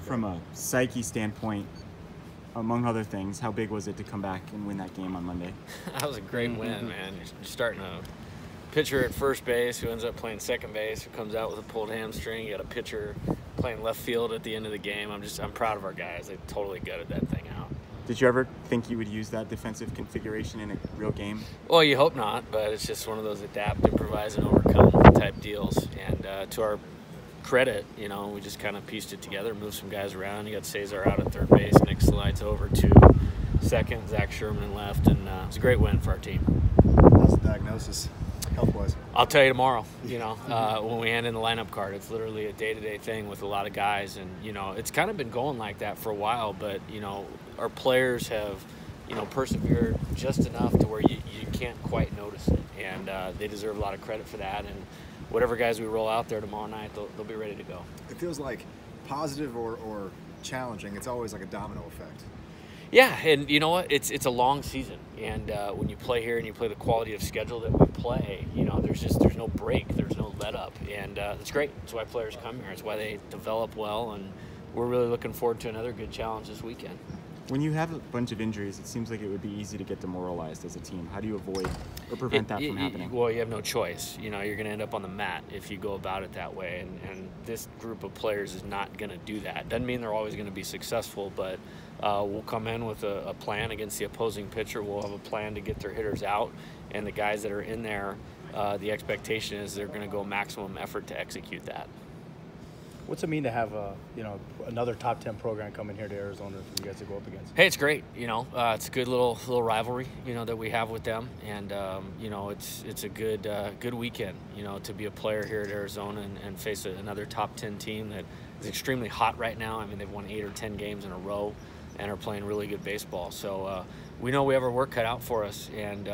from a psyche standpoint, among other things, how big was it to come back and win that game on Monday? That was a great win, man. You're starting a pitcher at first base who ends up playing second base, who comes out with a pulled hamstring. You got a pitcher playing left field at the end of the game. I'm proud of our guys. They totally gutted that thing out. Did you ever think you would use that defensive configuration in a real game? Well, you hope not, but it's just one of those adapt, improvise, and overcome type deals. And to our credit, we just kind of pieced it together, moved some guys around. You got Cesar out at third base, Nick slides over to second, Zach Sherman left, and it's a great win for our team. What's the diagnosis, health-wise? I'll tell you tomorrow, when we hand in the lineup card. It's literally a day-to-day thing with a lot of guys, and, it's kind of been going like that for a while, but, our players have, persevered just enough to where you can't quite notice it, and they deserve a lot of credit for that, and whatever guys we roll out there tomorrow night, they'll be ready to go. It feels like positive or challenging, it's always like a domino effect. Yeah, and you know what? It's a long season, and when you play here and you play the quality of schedule that we play, there's no break, there's no let up, and it's great. That's why players come here. It's why they develop well, and we're really looking forward to another good challenge this weekend. When you have a bunch of injuries, it seems like it would be easy to get demoralized as a team. How do you avoid or prevent that from happening? Well, you have no choice. You're going to end up on the mat if you go about it that way, and this group of players is not going to do that. Doesn't mean they're always going to be successful, but we'll come in with a plan against the opposing pitcher. We'll have a plan to get their hitters out, and the guys that are in there, the expectation is they're going to go maximum effort to execute that. What's it mean to have another top 10 program coming here to Arizona for you guys to go up against? Hey, it's great. It's a good little rivalry, that we have with them, and it's a good weekend, to be a player here at Arizona and face another top 10 team that is extremely hot right now. I mean, they've won 8 or 10 games in a row and are playing really good baseball. So we know we have our work cut out for us, and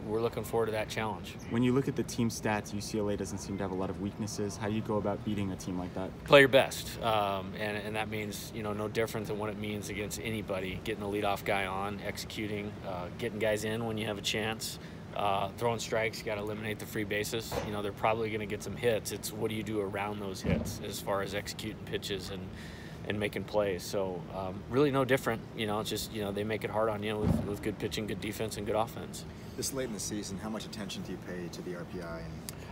we're looking forward to that challenge. When you look at the team stats, UCLA doesn't seem to have a lot of weaknesses. How do you go about beating a team like that? Play your best, and that means no different than what it means against anybody. Getting the leadoff guy on, executing, getting guys in when you have a chance, throwing strikes. You got to eliminate the free bases. They're probably going to get some hits. It's what do you do around those hits as far as executing pitches and making plays. So really no different. It's just they make it hard on you with good pitching, good defense, and good offense. This late in the season, how much attention do you pay to the RPI?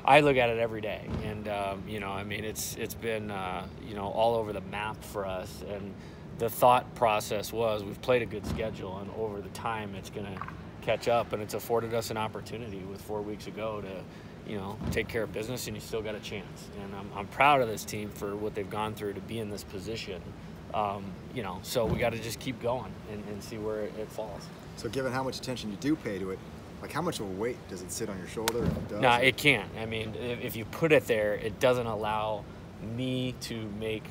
I look at it every day, and it's been all over the map for us. And the thought process was we've played a good schedule, and over the time it's going to catch up, and it's afforded us an opportunity with 4 weeks to go to take care of business, and you still got a chance. And I'm proud of this team for what they've gone through to be in this position. So we got to just keep going and see where it falls. So given how much attention you do pay to it, like how much of a weight does it sit on your shoulder? If it does? No, it can't. I mean, if you put it there, it doesn't allow me to make,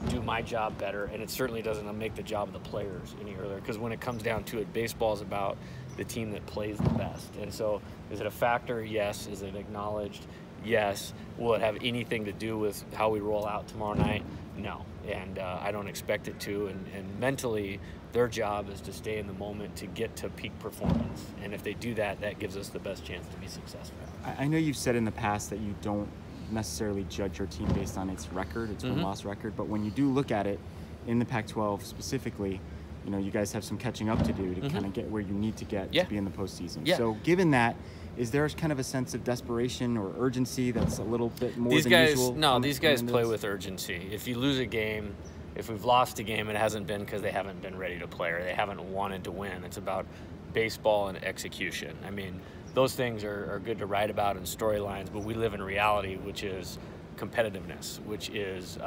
do my job better, and it certainly doesn't make the job of the players any earlier, because when it comes down to it, baseball is about the team that plays the best. And so is it a factor? Yes. Is it acknowledged? Yes. Will it have anything to do with how we roll out tomorrow night? No. And I don't expect it to. And mentally, their job is to stay in the moment to get to peak performance. And if they do that, that gives us the best chance to be successful. I know you've said in the past that you don't necessarily judge your team based on its record, its win-loss record, but when you do look at it in the Pac-12 specifically, you guys have some catching up to do to kind of get where you need to get to be in the postseason. Yeah. So given that, is there kind of a sense of desperation or urgency that's a little bit more these than guys, usual? No, these guys play with urgency. If you lose a game, if we've lost a game, it hasn't been because they haven't been ready to play or they haven't wanted to win. It's about baseball and execution. I mean, those things are good to write about in storylines, but we live in reality, which is competitiveness, which is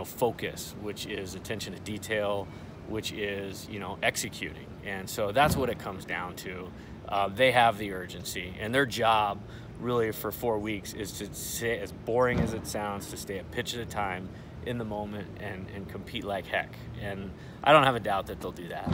focus, which is attention to detail, which is executing. And so that's what it comes down to. They have the urgency, and their job really for 4 weeks is to stay, as boring as it sounds, to stay a pitch at a time in the moment and compete like heck. And I don't have a doubt that they'll do that.